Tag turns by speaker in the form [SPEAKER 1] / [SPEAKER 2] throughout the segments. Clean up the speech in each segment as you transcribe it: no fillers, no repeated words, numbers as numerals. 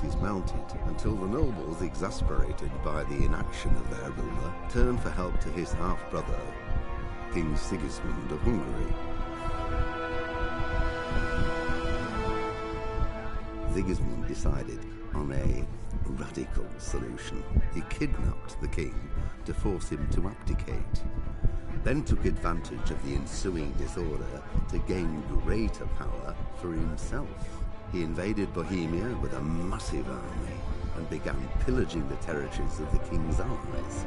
[SPEAKER 1] is mounted until the nobles, exasperated by the inaction of their ruler, turn for help to his half-brother, King Sigismund of Hungary. Sigismund decided on a radical solution. He kidnapped the king to force him to abdicate, then took advantage of the ensuing disorder to gain greater power for himself. He invaded Bohemia with a massive army and began pillaging the territories of the king's allies.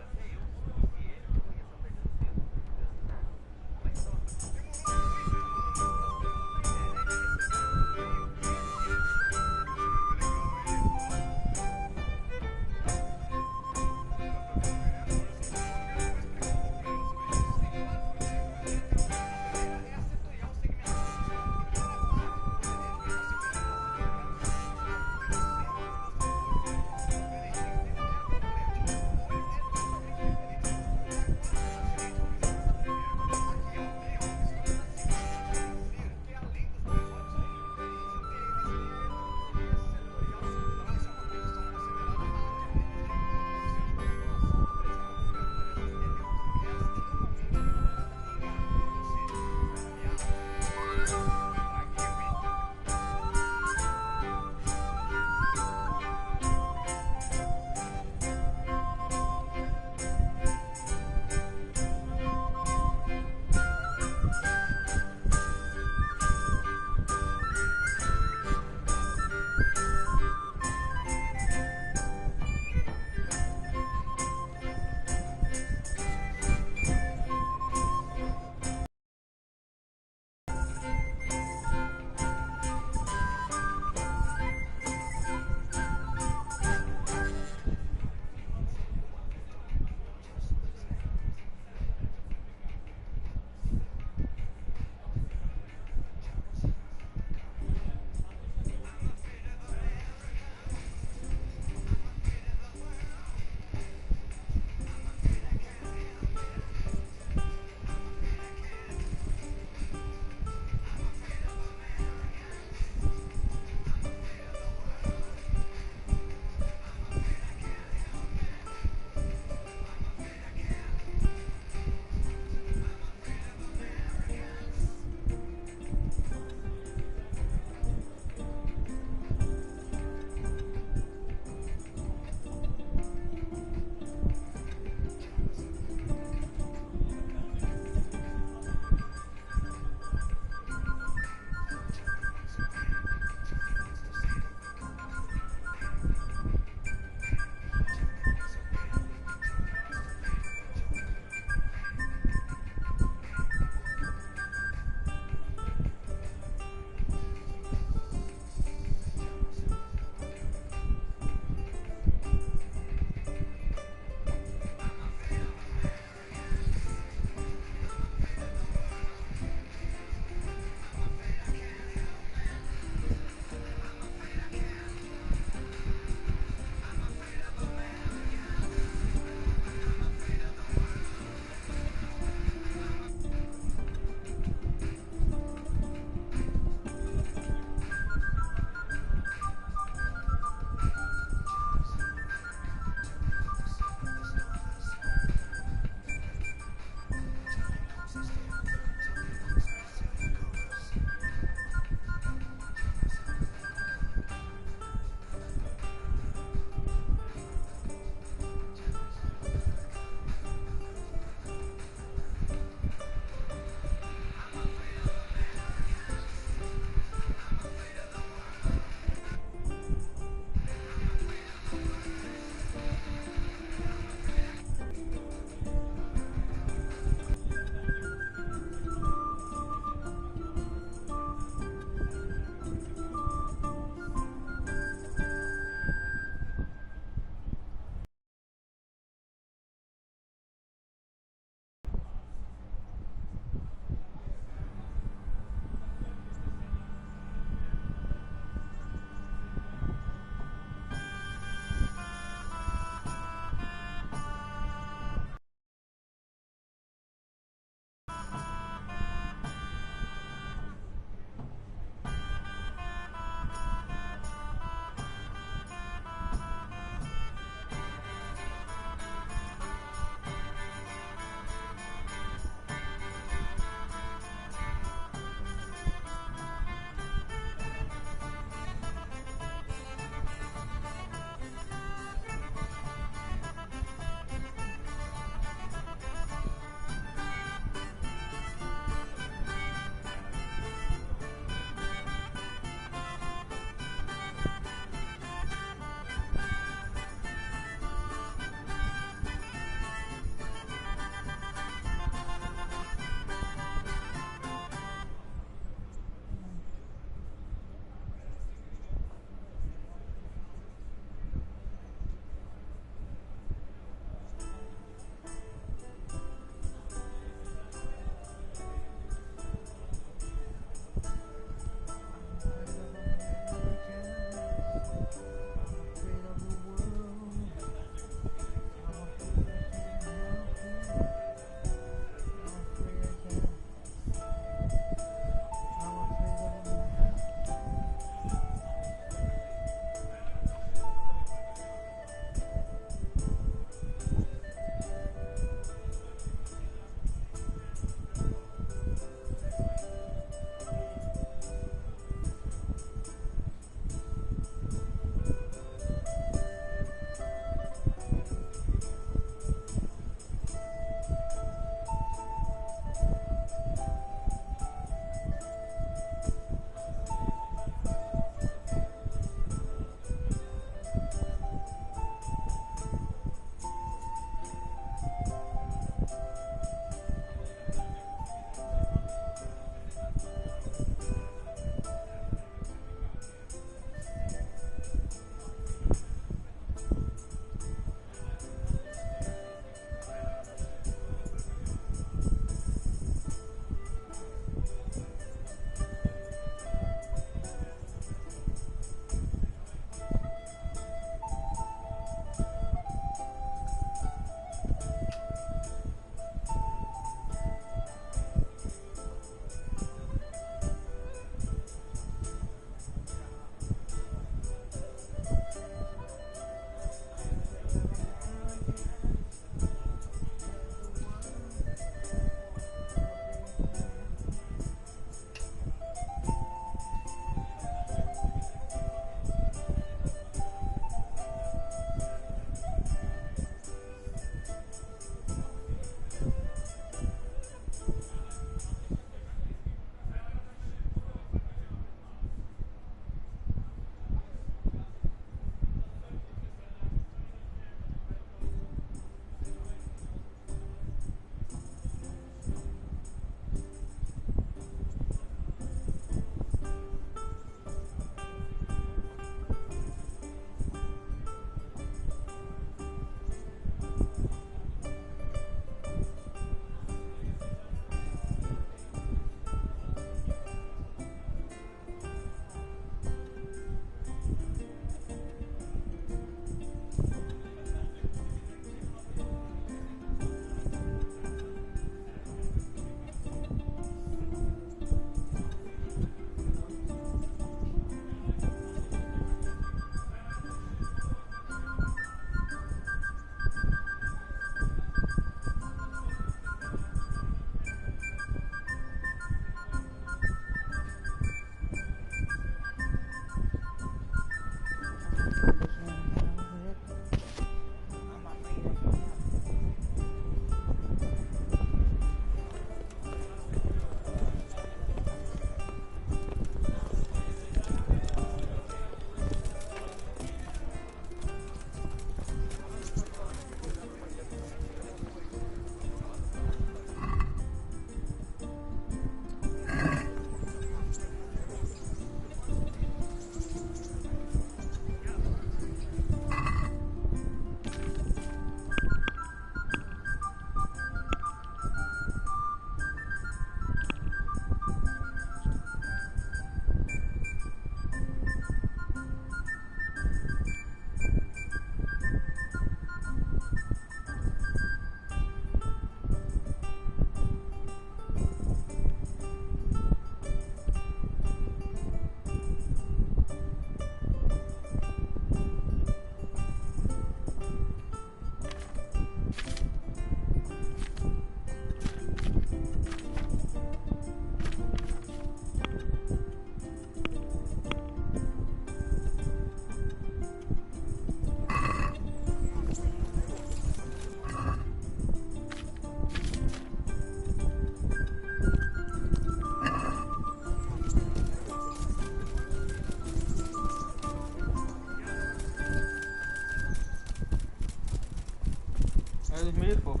[SPEAKER 2] eres mi hijo.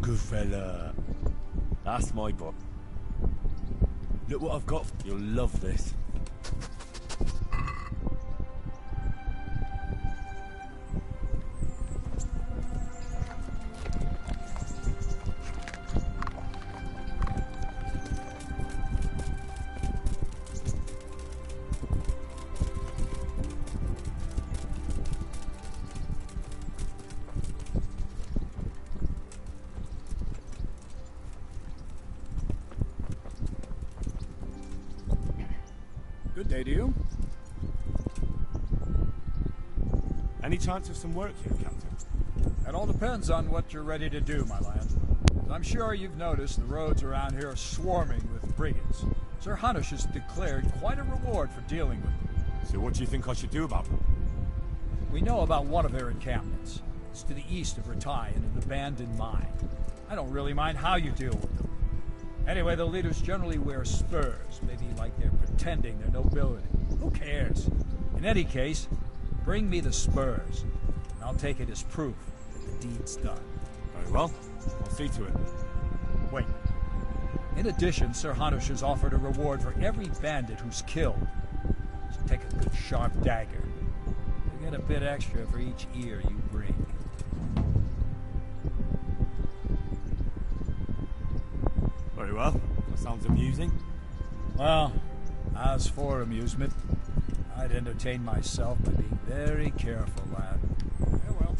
[SPEAKER 3] Good fella. That's my book. Look what I've got. You'll love this.
[SPEAKER 4] Good day to you.
[SPEAKER 3] Any chance of some work here, Captain?
[SPEAKER 4] It all depends on what you're ready to do, my lad. As I'm sure you've noticed, the roads around here are swarming with brigands. Sir Hanush has declared quite a reward for dealing with them.
[SPEAKER 3] So what do you think I should do about them?
[SPEAKER 4] We know about one of their encampments. It's to the east of Ratai in an abandoned mine. I don't really mind how you deal with them. Anyway, the leaders generally wear spurs, maybe like they're pretending they're nobility. Who cares? In any case, bring me the spurs, and I'll take it as proof that the deed's done.
[SPEAKER 3] Very well. I'll see to it.
[SPEAKER 4] Wait. In addition, Sir Hanush has offered a reward for every bandit who's killed. So take a good sharp dagger. You get a bit extra for each ear you bring.
[SPEAKER 3] Very well. That sounds amusing.
[SPEAKER 4] Well, as for amusement, I'd entertain myself by being very careful, lad. Farewell.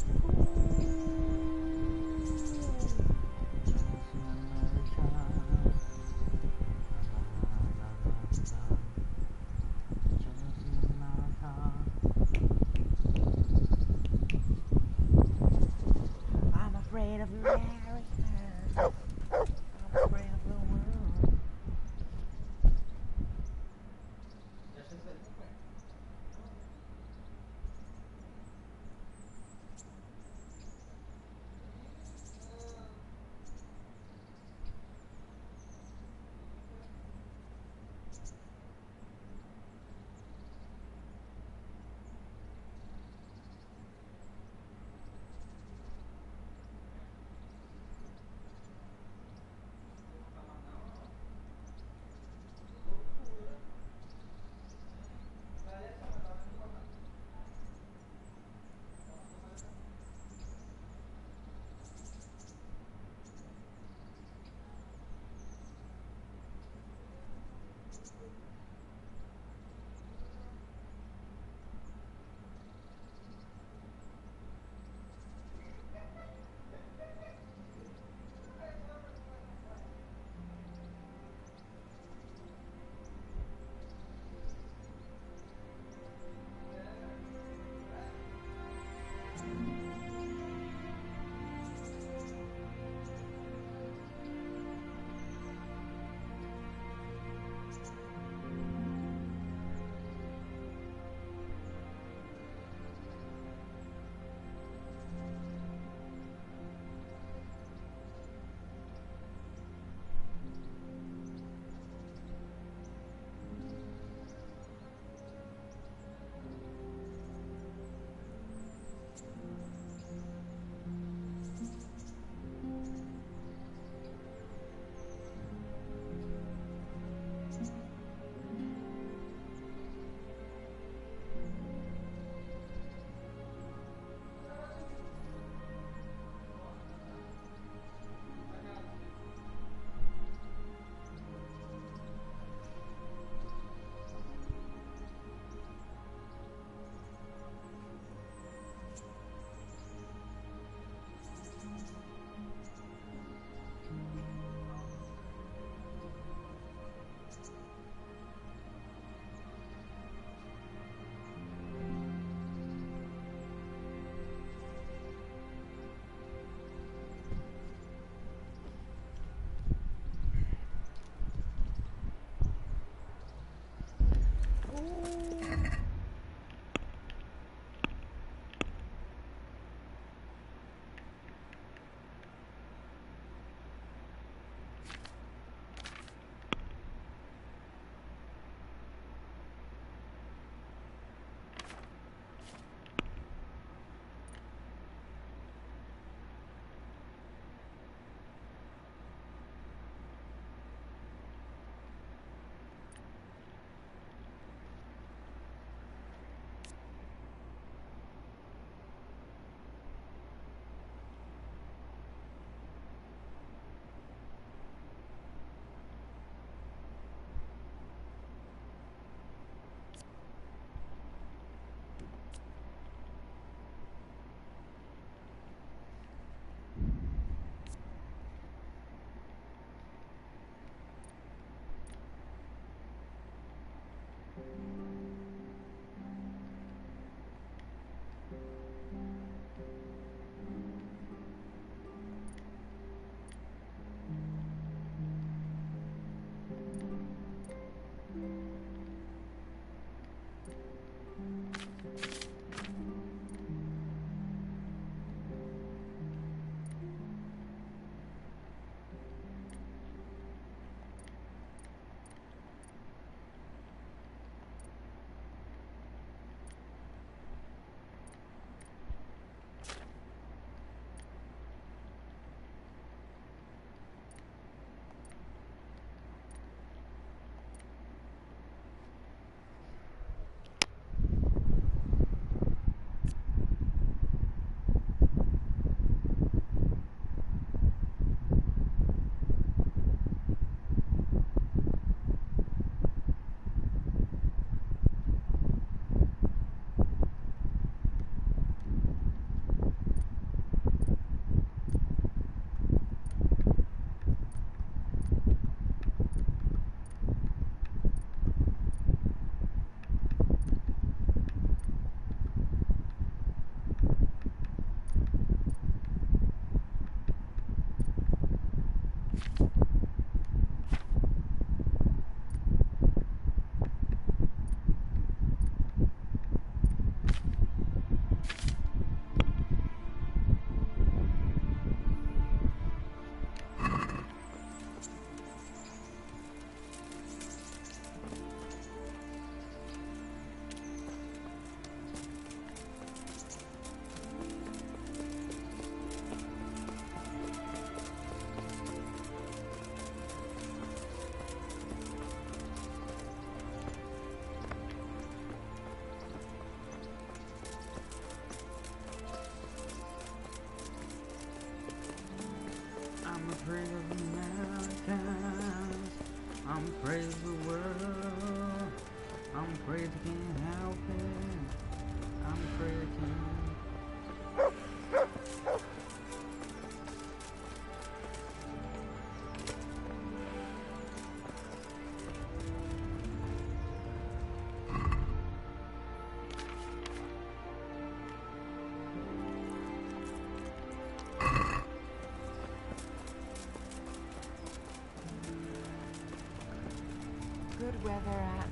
[SPEAKER 2] I'm afraid of America. I'm afraid of the world. I'm afraid of the mountains. I'm afraid of the world. I'm afraid I can't help it. I'm afraid I can't. Good weather at last.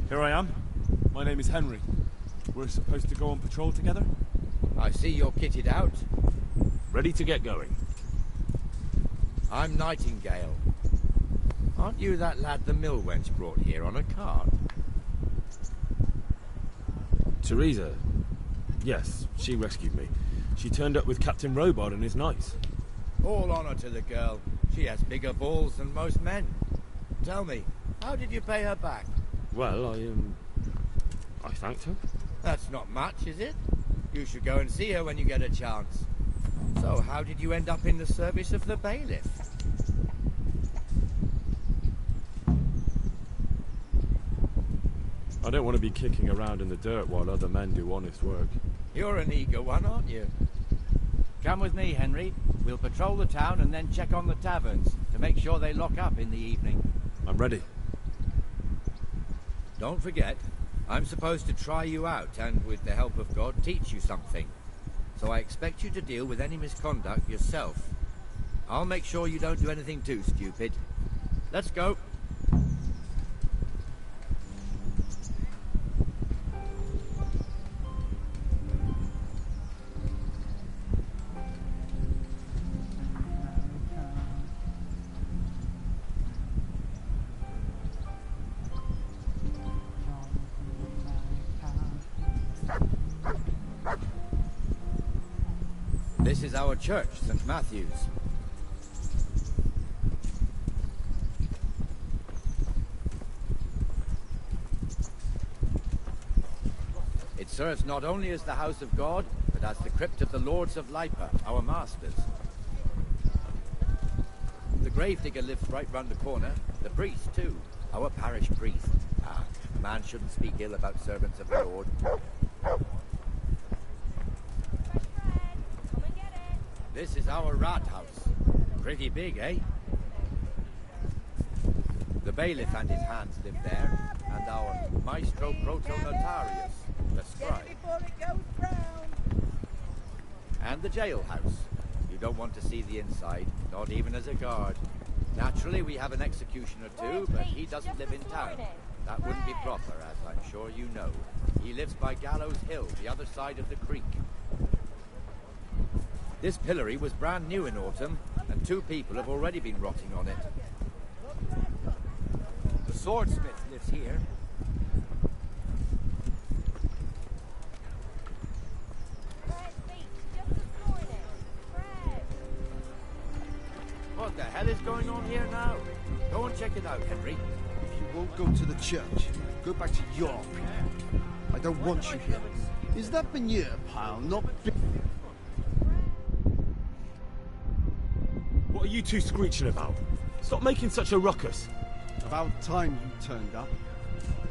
[SPEAKER 3] Here I am. My name is Henry. We're supposed to go on patrol together?
[SPEAKER 5] I see you're kitted out.
[SPEAKER 3] Ready to get going.
[SPEAKER 5] I'm Nightingale. Aren't you that lad the mill wench brought here on a cart?
[SPEAKER 3] Teresa? Yes, she rescued me. She turned up with Captain Robard and his knights.
[SPEAKER 5] All honor to the girl. She has bigger balls than most men. Tell me, how did you pay her back?
[SPEAKER 3] Well, I thanked her.
[SPEAKER 5] That's not much, is it? You should go and see her when you get a chance. So, how did you end up in the service of the bailiff?
[SPEAKER 3] I don't want to be kicking around in the dirt while other men do honest work.
[SPEAKER 5] You're an eager one, aren't you? Come with me, Henry. We'll patrol the town and then check on the taverns to make sure they lock up in the evening.
[SPEAKER 3] I'm ready.
[SPEAKER 5] Don't forget, I'm supposed to try you out and, with the help of God, teach you something. So I expect you to deal with any misconduct yourself. I'll make sure you don't do anything too stupid. Let's go. This is our church, St. Matthew's. It serves not only as the house of God, but as the crypt of the Lords of Lipa, our masters. The gravedigger lives right round the corner. The priest, too. Our parish priest. Ah, a man shouldn't speak ill about servants of the Lord. This is our rat house. Pretty big, eh? The bailiff and his hands live there, and our maestro proto-notarius, the scribe. And the jailhouse. You don't want to see the inside, not even as a guard. Naturally, we have an executioner too, but he doesn't live in town. That wouldn't be proper, as I'm sure you know. He lives by Gallows Hill, the other side of the creek. This pillory was brand new in autumn, and 2 people have already been rotting on it. The swordsmith lives here. What the hell is going on here now? Go and check it out, Henry.
[SPEAKER 6] If you won't go to the church, go back to York. I don't want you here. Is that manure pile not big?
[SPEAKER 3] What are you two screeching about? Stop making such a ruckus.
[SPEAKER 6] About time you turned up.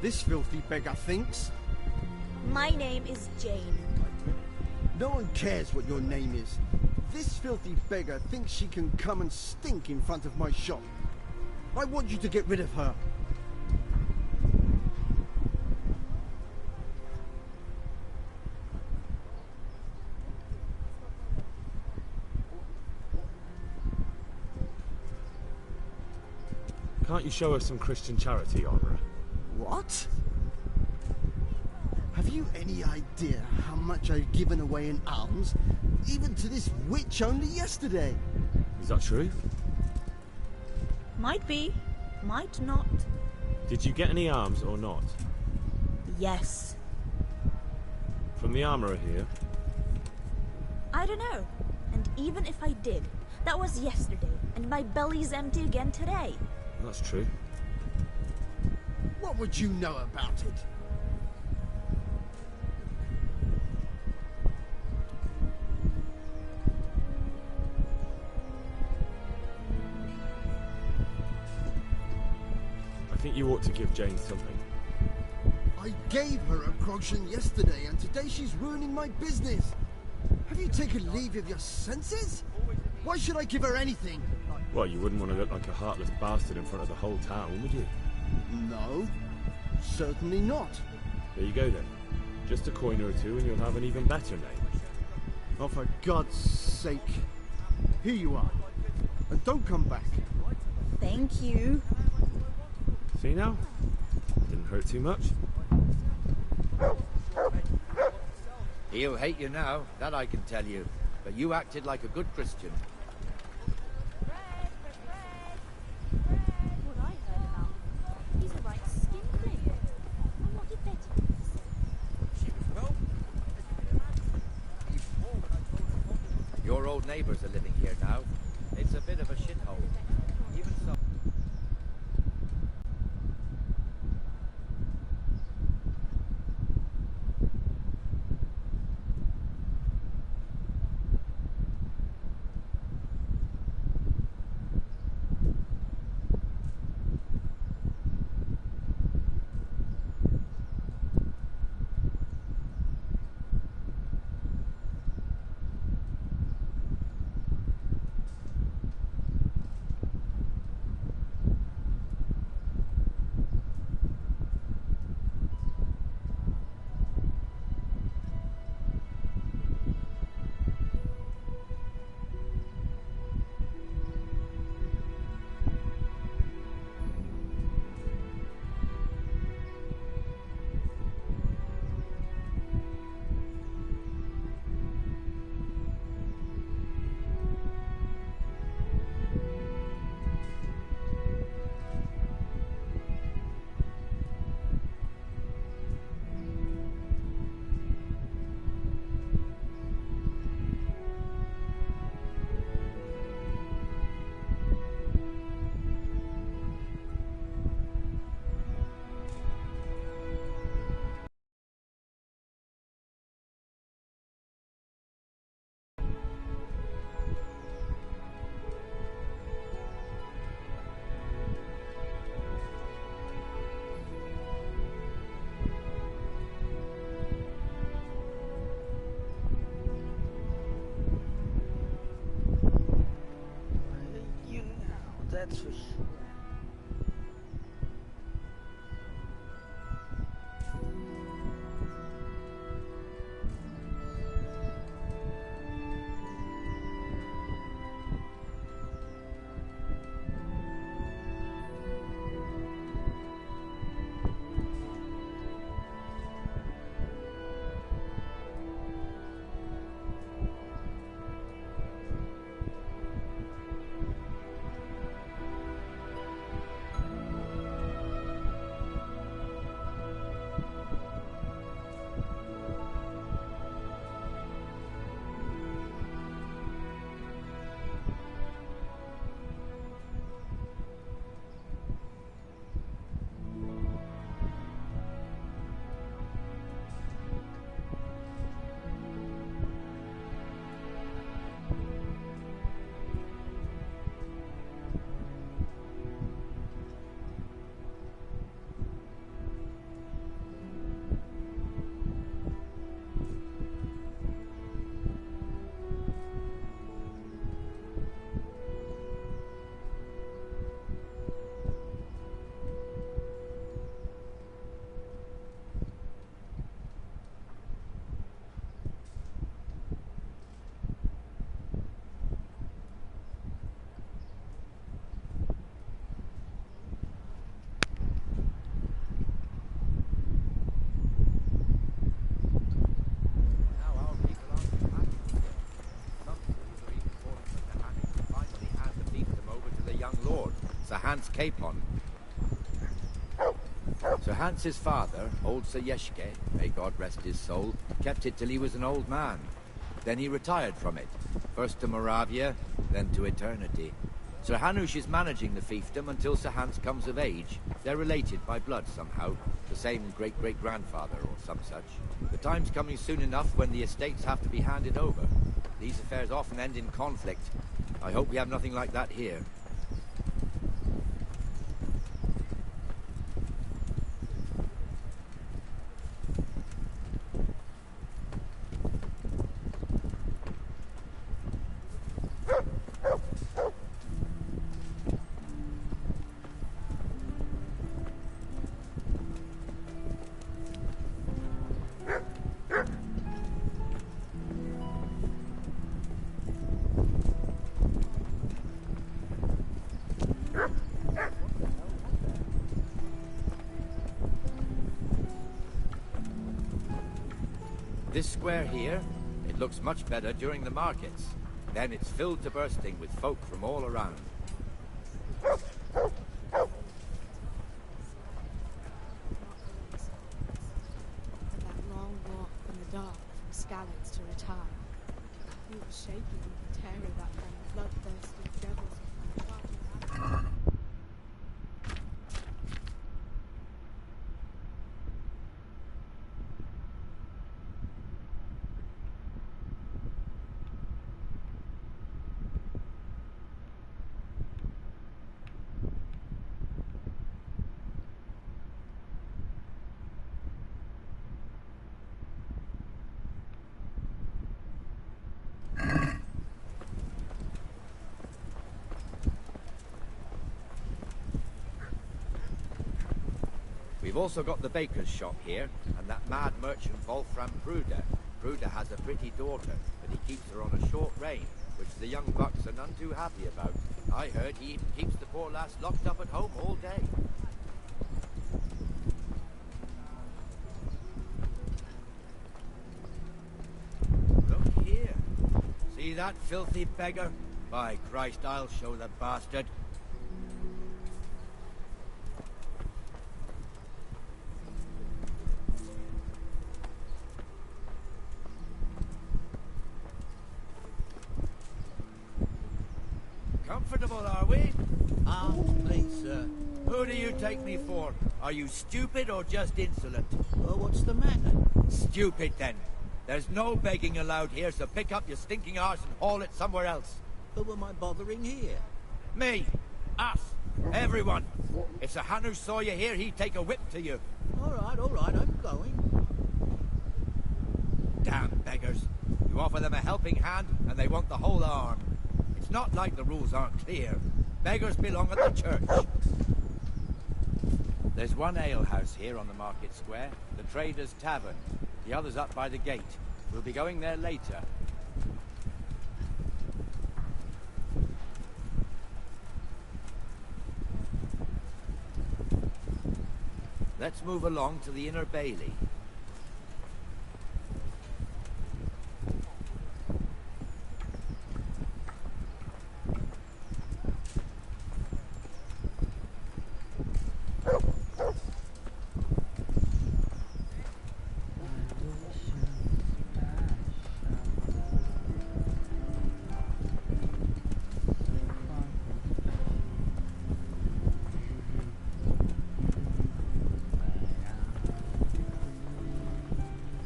[SPEAKER 6] This filthy beggar thinks.
[SPEAKER 7] My name is Jane.
[SPEAKER 6] No one cares what your name is. This filthy beggar thinks she can come and stink in front of my shop. I want you to get rid of her.
[SPEAKER 3] Can't you show us some Christian charity, Armourer?
[SPEAKER 6] What? Have you any idea how much I've given away in alms? Even to this witch only yesterday.
[SPEAKER 3] Is that true?
[SPEAKER 7] Might be, might not.
[SPEAKER 3] Did you get any arms or not?
[SPEAKER 7] Yes.
[SPEAKER 3] From the Armourer here?
[SPEAKER 7] I don't know. And even if I did, that was yesterday, and my belly's empty again today.
[SPEAKER 3] That's true.
[SPEAKER 6] What would you know about it?
[SPEAKER 3] I think you ought to give Jane something.
[SPEAKER 6] I gave her a groschen yesterday, and today she's ruining my business. Have you taken leave of your senses? Why should I give her anything?
[SPEAKER 3] Well, you wouldn't want to look like a heartless bastard in front of the whole town, would you?
[SPEAKER 6] No, certainly not.
[SPEAKER 3] There you go then. Just a coin or two and you'll have an even better name.
[SPEAKER 6] Oh, for God's sake. Here you are. And don't come back.
[SPEAKER 7] Thank you.
[SPEAKER 3] See now? Didn't hurt too much.
[SPEAKER 5] He'll hate you now, that I can tell you. But you acted like a good Christian.
[SPEAKER 8] What I heard about him, he's a right skinflint. And what did Betty say?
[SPEAKER 5] Your old neighbours are living here now. It's a bit of a shithole. Even so...
[SPEAKER 2] That's for sure.
[SPEAKER 5] young lord, Sir Hans Capon. Sir Hans's father, old Sir Yeshke, may God rest his soul, kept it till he was an old man. Then he retired from it, first to Moravia, then to eternity. Sir Hanush is managing the fiefdom until Sir Hans comes of age. They're related by blood somehow, the same great-great-grandfather or some such. The time's coming soon enough when the estates have to be handed over. These affairs often end in conflict. I hope we have nothing like that here. This square here, it looks much better during the markets. Then it's filled to bursting with folk from all around.
[SPEAKER 8] But that long walk in the dark from Scallops to Retire. He was shaking with the terror that them bloodthirsty devils of my father.
[SPEAKER 5] We've also got the baker's shop here, and that mad merchant Wolfram Bruder. Bruder has a pretty daughter, but he keeps her on a short rein, which the young bucks are none too happy about. I heard he even keeps the poor lass locked up at home all day. Look here. See that filthy beggar? By Christ, I'll show the bastard. Comfortable, are we?
[SPEAKER 9] Ah, please, sir.
[SPEAKER 5] Who do you take me for? Are you stupid or just insolent?
[SPEAKER 9] Well, what's the matter?
[SPEAKER 5] Stupid, then. There's no begging allowed here, so pick up your stinking arse and haul it somewhere else.
[SPEAKER 9] Who am I bothering here?
[SPEAKER 5] Me. Us. Everyone. If Sir Hanush saw you here, he'd take a whip to you.
[SPEAKER 9] All right, I'm going.
[SPEAKER 5] Damn beggars. You offer them a helping hand, and they want the whole arm. It's not like the rules aren't clear. Beggars belong at the church. There's one alehouse here on the market square, the Trader's Tavern. The other's up by the gate. We'll be going there later. Let's move along to the Inner Bailey.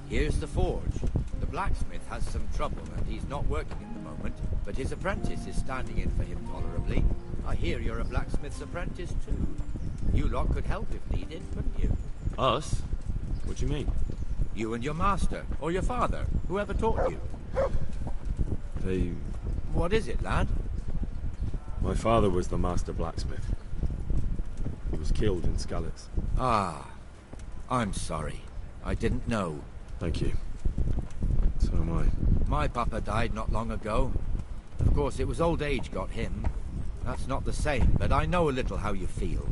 [SPEAKER 5] Here's the forge. The blacksmith has some trouble and he's not working at the moment, but his apprentice is standing in for him tolerably. I hear you're a blacksmith's apprentice too. You lot could help if needed, couldn't you?
[SPEAKER 3] Us? What do you mean?
[SPEAKER 5] You and your master, or your father, whoever taught you.
[SPEAKER 3] They...
[SPEAKER 5] What is it, lad?
[SPEAKER 3] My father was the master blacksmith. He was killed in Scallops.
[SPEAKER 5] Ah, I'm sorry. I didn't know.
[SPEAKER 3] Thank you. So am I.
[SPEAKER 5] My papa died not long ago. Of course, it was old age got him. That's not the same, but I know a little how you feel.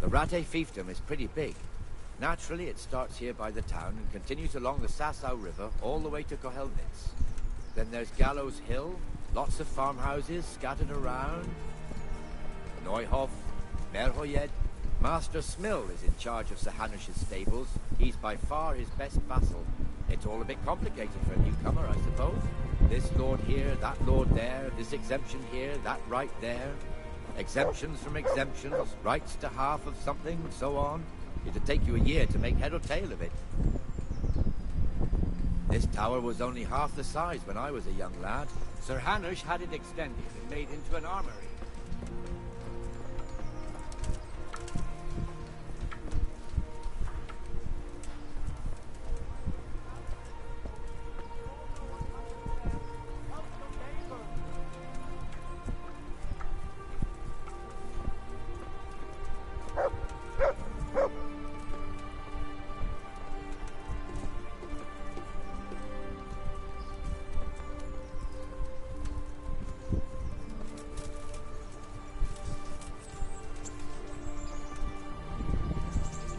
[SPEAKER 5] The Rattay fiefdom is pretty big. Naturally, it starts here by the town and continues along the Sasau River all the way to Kohelnitz. Then there's Gallows Hill, lots of farmhouses scattered around. Neuhof, Merhoyed. Master Smill is in charge of Sir Hanush's stables. He's by far his best vassal. It's all a bit complicated for a newcomer, I suppose. This lord here, that lord there, this exemption here, that right there. Exemptions from exemptions, rights to half of something, so on. It'd take you a year to make head or tail of it. This tower was only half the size when I was a young lad. Sir Hanush had it extended and made into an armory.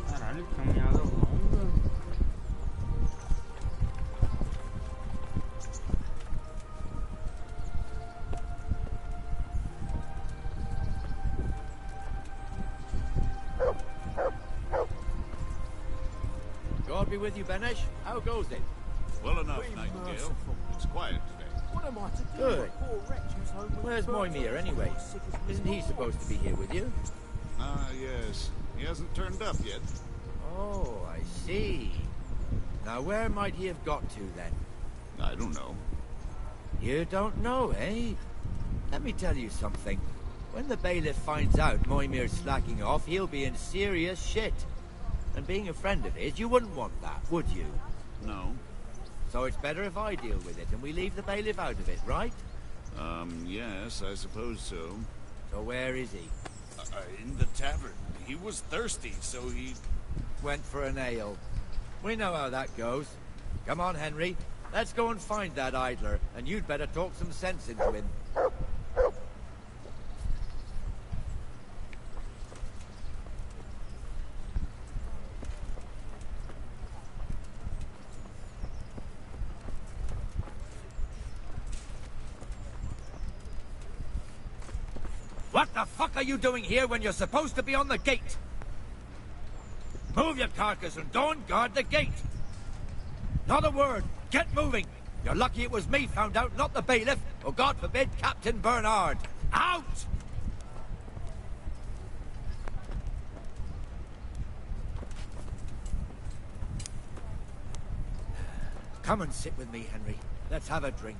[SPEAKER 2] Caralho, que caminhada longa.
[SPEAKER 5] God be with you, Benesh. How goes it?
[SPEAKER 10] Well enough, Nightingale. It's quiet today.
[SPEAKER 9] What am I to do?
[SPEAKER 5] Good.
[SPEAKER 9] My poor wretch who's home with
[SPEAKER 5] Where's
[SPEAKER 9] birds
[SPEAKER 5] Moimir
[SPEAKER 9] on
[SPEAKER 5] anyway?
[SPEAKER 9] his sick as
[SPEAKER 5] Isn't he
[SPEAKER 9] his
[SPEAKER 5] supposed to be here with you?
[SPEAKER 10] Ah, yes. He hasn't turned up yet.
[SPEAKER 5] Oh, I see. Now where might he have got to then?
[SPEAKER 10] I don't know.
[SPEAKER 5] You don't know, eh? Let me tell you something. When the bailiff finds out Moimir's slacking off, he'll be in serious shit. And being a friend of his, you wouldn't want that, would you?
[SPEAKER 10] No.
[SPEAKER 5] So it's better if I deal with it and we leave the bailiff out of it, right?
[SPEAKER 10] Yes, I suppose so.
[SPEAKER 5] So where is he?
[SPEAKER 10] In the tavern. He was thirsty, so he...
[SPEAKER 5] Went for an ale. We know how that goes. Come on, Henry. Let's go and find that idler, and you'd better talk some sense into him. What the fuck are you doing here when you're supposed to be on the gate? Move your carcass and don't guard the gate. Not a word. Get moving. You're lucky it was me found out, not the bailiff, or God forbid, Captain Bernard. Out! Come and sit with me, Henry. Let's have a drink.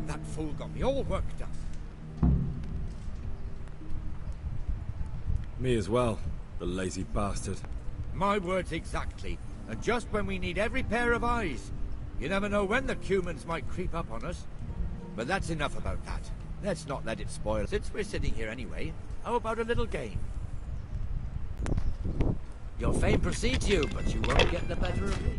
[SPEAKER 5] That fool got me all worked up.
[SPEAKER 3] Me as well, the lazy bastard.
[SPEAKER 5] My words exactly. And just when we need every pair of eyes. You never know when the Cumans might creep up on us. But that's enough about that. Let's not let it spoil. Since we're sitting here anyway, how about a little game? Your fame precedes you, but you won't get the better of me.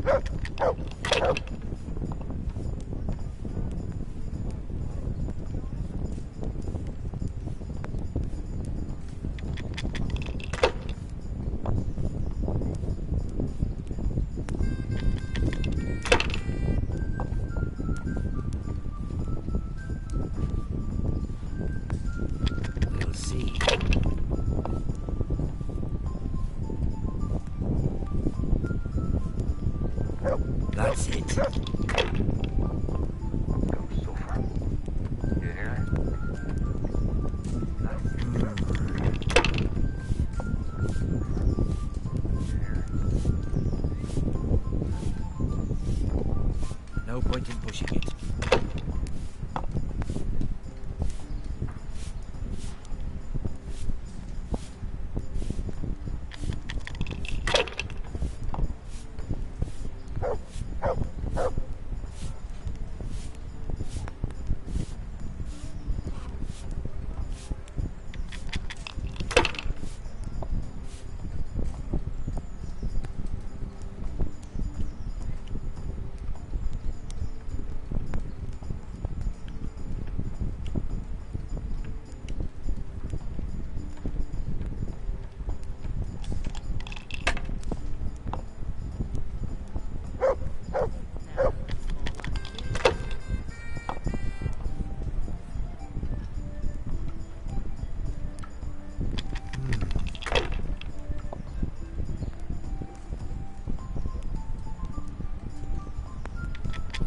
[SPEAKER 5] We'll see. That's it. No point in pushing it.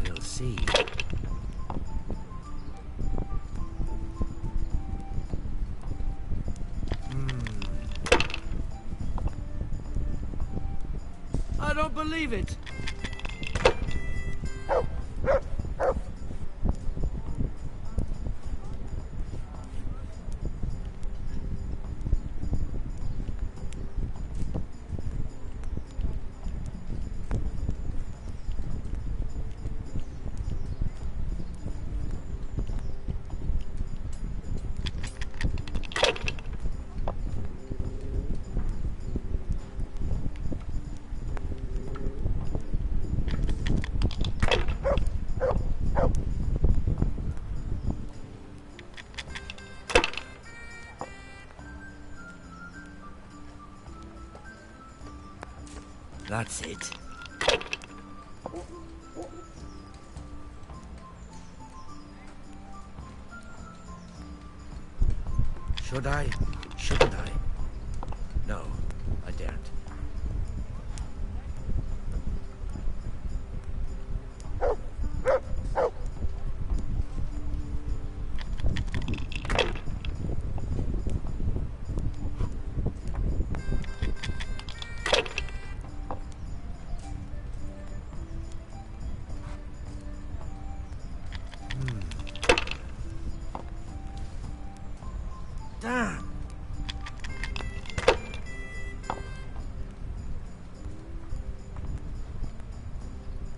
[SPEAKER 5] We'll see. I don't believe it. That's it. Should I? Shouldn't I? No, I daren't. Damn!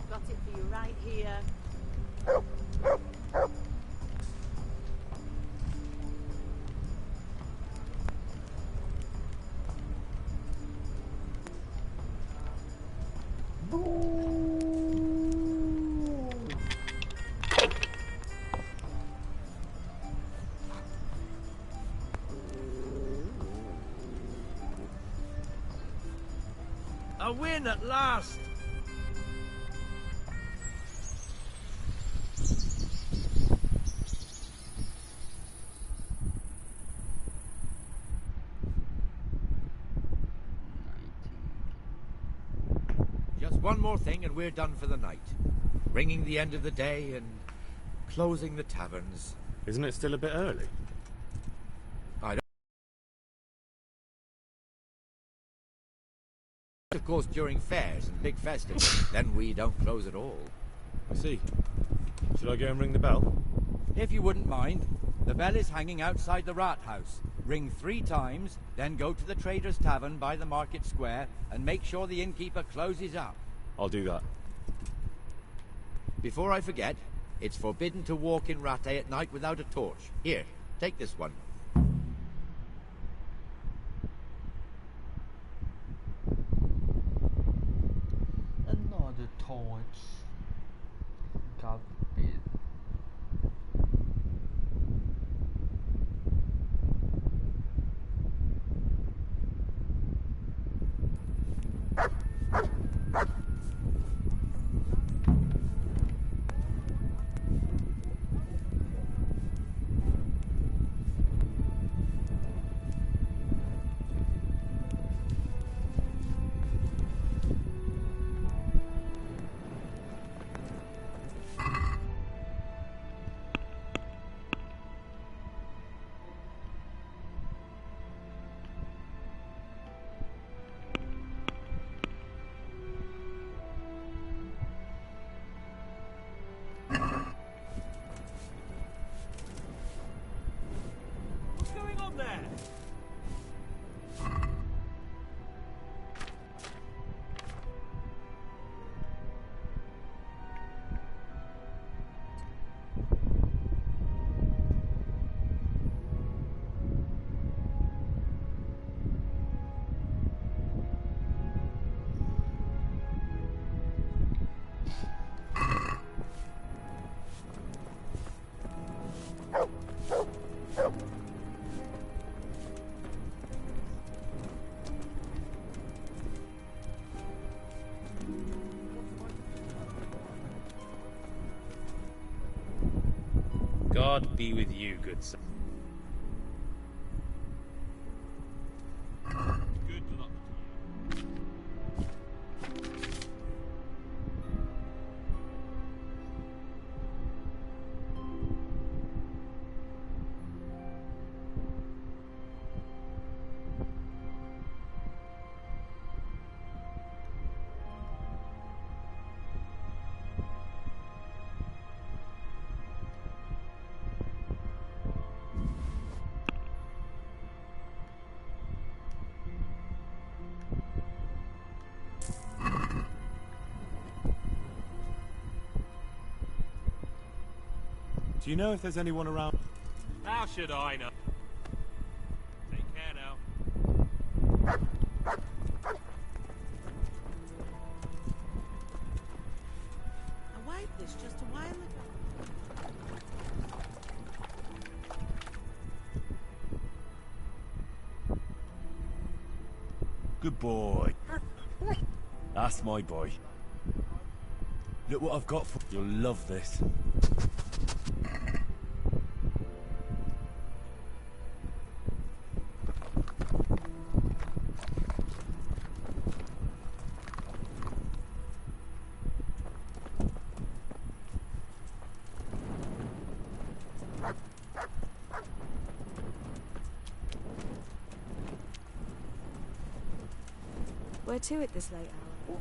[SPEAKER 11] Got it for you right here.
[SPEAKER 5] A win at last! Just one more thing and we're done for the night. Ringing the end of the day and closing the taverns.
[SPEAKER 3] Isn't it still a bit early?
[SPEAKER 5] I don't... Of course, during fairs and big festivals, then we don't close at all.
[SPEAKER 3] I see. Should I go and ring the bell?
[SPEAKER 5] If you wouldn't mind, the bell is hanging outside the rat house. Ring 3 times, then go to the Trader's Tavern by the market square and make sure the innkeeper closes up.
[SPEAKER 3] I'll do that.
[SPEAKER 5] Before I forget, it's forbidden to walk in Rattay at night without a torch. Here, take this one.
[SPEAKER 2] A nod the torch. God forbid.
[SPEAKER 3] What's going on there?
[SPEAKER 12] God be with you, good sir.
[SPEAKER 10] Good luck to you.
[SPEAKER 3] Do you know if there's anyone around?
[SPEAKER 10] How should I know? Take care now.
[SPEAKER 11] I wiped this just a while ago.
[SPEAKER 3] Good boy. That's my boy. Look what I've got for you. You'll love this.
[SPEAKER 8] Where to at this late hour?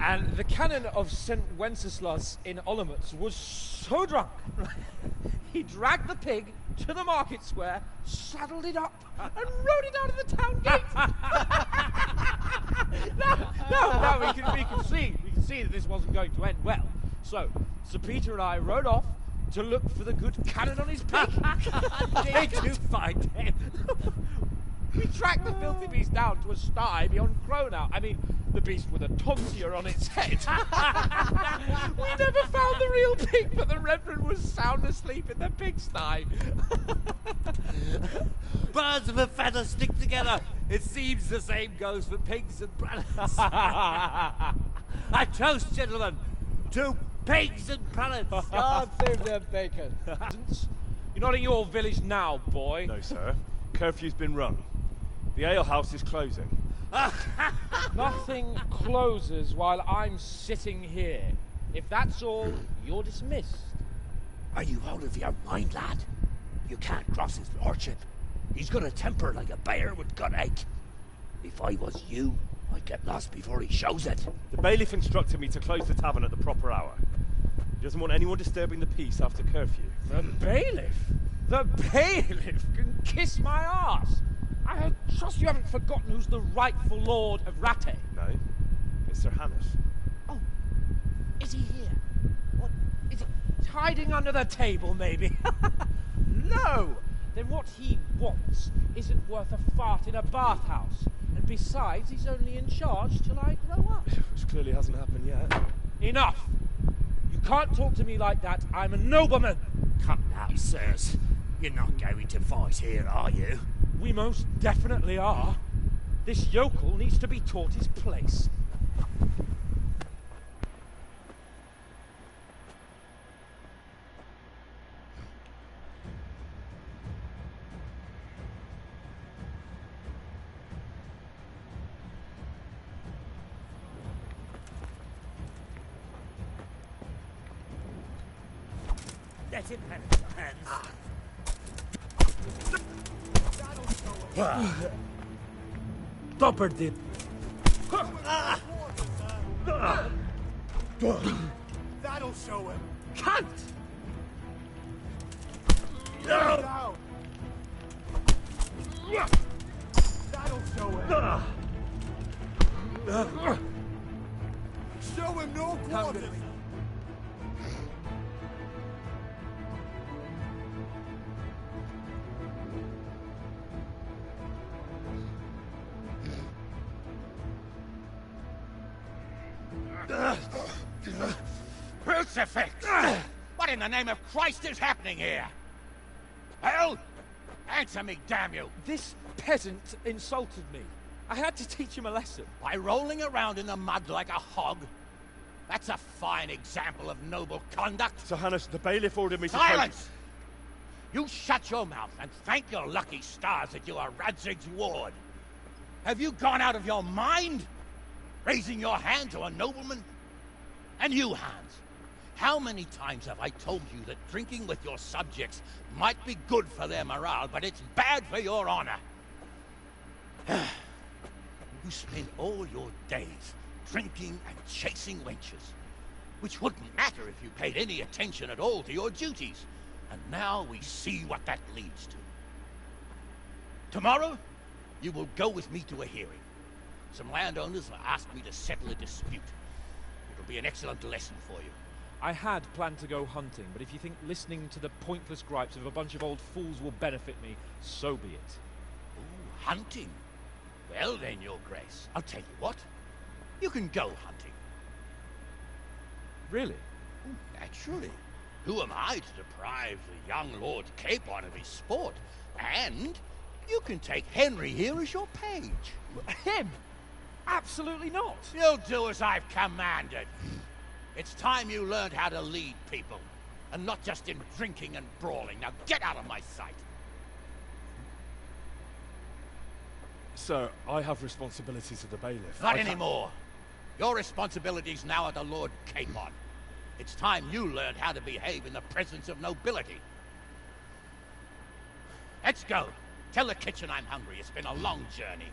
[SPEAKER 13] And the canon of St. Wenceslas in Olomouc was so drunk, he dragged the pig to the market square, saddled it up, and rode it out of the town gate. No, we can see that this wasn't going to end well. So, Sir Peter and I rode off to look for the good canon on his pig.
[SPEAKER 3] Did you find him?
[SPEAKER 13] We tracked the filthy beast down to a sty beyond Cronow. I mean, the beast with a tonsure on its head. We never found the real pig, but the Reverend was sound asleep in the pigsty.
[SPEAKER 3] Birds of a feather stick together. It seems the same goes for pigs and prelates. I toast, gentlemen, to pigs and prelates.
[SPEAKER 13] God save their bacon. You're not in your village now, boy.
[SPEAKER 3] No, sir. Curfew's been rung. The alehouse is closing.
[SPEAKER 13] Nothing closes while I'm sitting here. If that's all, you're dismissed.
[SPEAKER 14] Are you out of your mind, lad? You can't cross his lordship. He's got a temper like a bear with gut ache. If I was you, I'd get lost before he shows it.
[SPEAKER 3] The bailiff instructed me to close the tavern at the proper hour. He doesn't want anyone disturbing the peace after curfew.
[SPEAKER 13] The bailiff? The bailiff can kiss my arse. I trust you haven't forgotten who's the rightful lord of Rattay.
[SPEAKER 3] No, it's Sir Hannes.
[SPEAKER 13] Oh, is he here? What, is he hiding under the table, maybe? No! Then what he wants isn't worth a fart in a bathhouse. And besides, he's only in charge till I grow up.
[SPEAKER 3] Which clearly hasn't happened yet.
[SPEAKER 13] Enough! You can't talk to me like that. I'm a nobleman.
[SPEAKER 14] Come now, sirs. You're not going to fight here, are you?
[SPEAKER 13] We most definitely are. This yokel needs to be taught his place.
[SPEAKER 14] Let him have his hands.
[SPEAKER 13] Dopper did.
[SPEAKER 10] That'll show him.
[SPEAKER 13] Cunt!
[SPEAKER 10] Down. That'll show him. Show him no quarters.
[SPEAKER 14] Crucifix! What in the name of Christ is happening here? Hell? Answer me, damn you!
[SPEAKER 13] This peasant insulted me. I had to teach him a lesson.
[SPEAKER 14] By rolling around in the mud like a hog? That's a fine example of noble conduct.
[SPEAKER 3] Sir Hannes, the bailiff ordered me to...
[SPEAKER 14] Silence! You shut your mouth and thank your lucky stars that you are Radzig's ward. Have you gone out of your mind? Raising your hand to a nobleman? And you, Hans, how many times have I told you that drinking with your subjects might be good for their morale, but it's bad for your honor? You spend all your days drinking and chasing wenches, which wouldn't matter if you paid any attention at all to your duties. And now we see what that leads to. Tomorrow, you will go with me to a hearing. Some landowners have asked me to settle a dispute. It'll be an excellent lesson for you.
[SPEAKER 13] I had planned to go hunting, but if you think listening to the pointless gripes of a bunch of old fools will benefit me, so be it.
[SPEAKER 14] Ooh, hunting? Well then, Your Grace, I'll tell you what. You can go hunting.
[SPEAKER 13] Really?
[SPEAKER 14] Ooh, naturally. Who am I to deprive the young Lord Capon of his sport? And you can take Henry here as your page.
[SPEAKER 13] Him? Absolutely not.
[SPEAKER 14] You'll do as I've commanded. It's time you learned how to lead people, and not just in drinking and brawling. Now get out of my sight.
[SPEAKER 3] Sir, I have responsibilities of the bailiff.
[SPEAKER 14] Not anymore. Your responsibilities now are the Lord Capon. It's time you learned how to behave in the presence of nobility. Let's go. Tell the kitchen I'm hungry. It's been a long journey.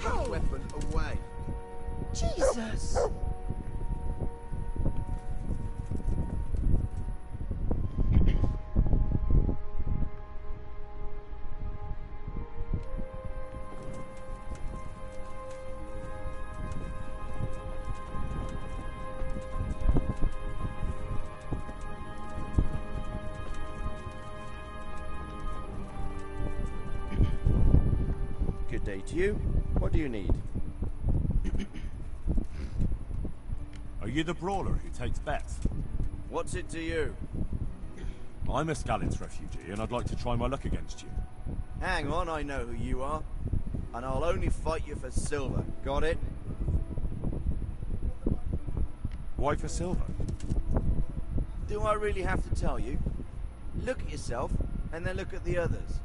[SPEAKER 6] that weapon away.
[SPEAKER 11] Jesus!
[SPEAKER 15] Good day to you. What do you need?
[SPEAKER 10] Are you the brawler who takes bets?
[SPEAKER 15] What's it to you?
[SPEAKER 10] I'm a Scalid's refugee, and I'd like to try my luck against you.
[SPEAKER 15] Hang on, I know who you are. And I'll only fight you for silver. Got it?
[SPEAKER 10] Why for silver?
[SPEAKER 15] Do I really have to tell you? Look at yourself, and then look at the others.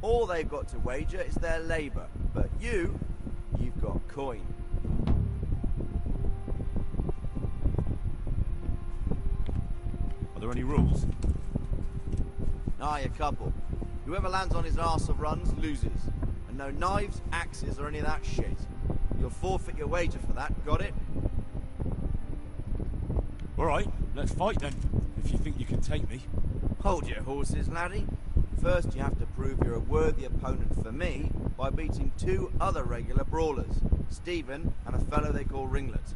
[SPEAKER 15] All they've got to wager is their labour. But you've got coin.
[SPEAKER 10] Are there any rules?
[SPEAKER 15] Aye, a couple. Whoever lands on his arse of runs loses. And no knives, axes, or any of that shit. You'll forfeit your wager for that, got it?
[SPEAKER 10] Alright, let's fight then, if you think you can take me.
[SPEAKER 15] Hold your horses, laddie. First you have to prove you're a worthy opponent for me by beating 2 other regular brawlers, Stephen and a fellow they call Ringlet.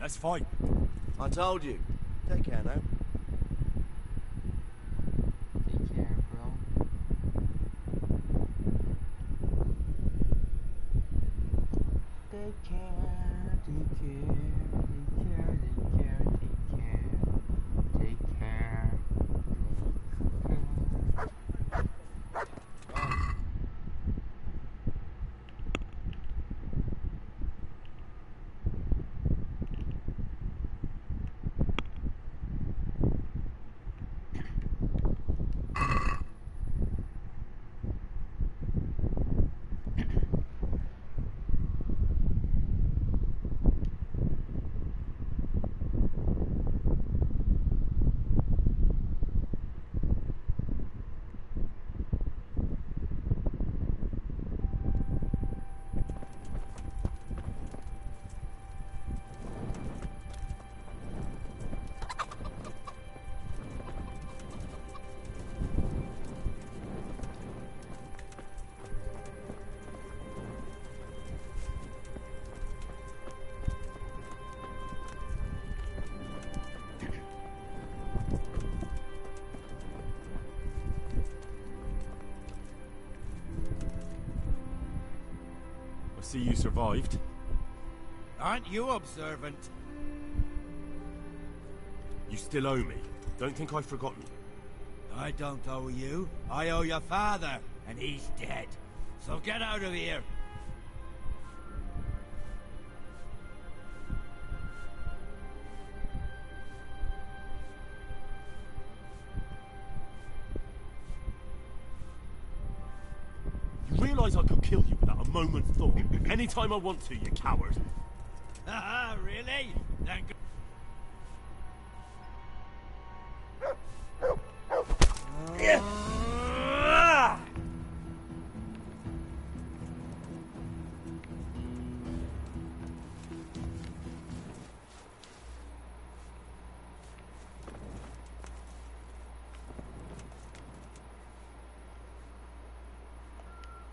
[SPEAKER 10] Let's fight.
[SPEAKER 15] I told you. Take care now.
[SPEAKER 2] Take care, bro. Take care, take care, take care, take care, take care, take care.
[SPEAKER 10] See, you survived.
[SPEAKER 14] Aren't you observant?
[SPEAKER 10] You still owe me. Don't think I've forgotten.
[SPEAKER 14] I don't owe you. I owe your father, and he's dead. So get out of here.
[SPEAKER 10] You realise I could kill you without a moment's thought? Anytime I want to, you coward.
[SPEAKER 14] Haha, really? Then go.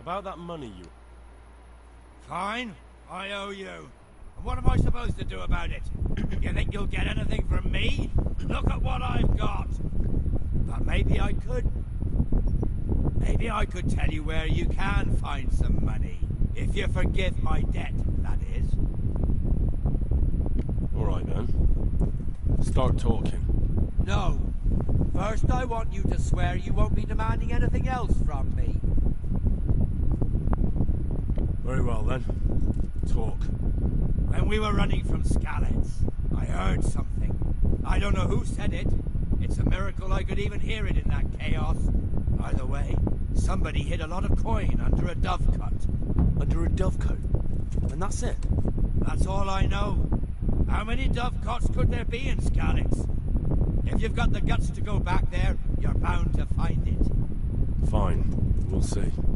[SPEAKER 10] About that money you...
[SPEAKER 14] Fine, I owe you. And what am I supposed to do about it? You think you'll get anything from me? Look at what I've got. But maybe I could. Maybe I could tell you where you can find some money. If you forgive my debt, that is.
[SPEAKER 10] Alright then. Start talking.
[SPEAKER 14] No. First I want you to swear you won't be demanding anything else from me.
[SPEAKER 10] Very well then. Talk.
[SPEAKER 14] When we were running from Scalid's, I heard something. I don't know who said it. It's a miracle I could even hear it in that chaos. Either way, somebody hid a lot of coin under a dovecote.
[SPEAKER 10] Under a dovecote? And that's it?
[SPEAKER 14] That's all I know. How many dovecotes could there be in Scalid's? If you've got the guts to go back there, you're bound to find it.
[SPEAKER 10] Fine. We'll see.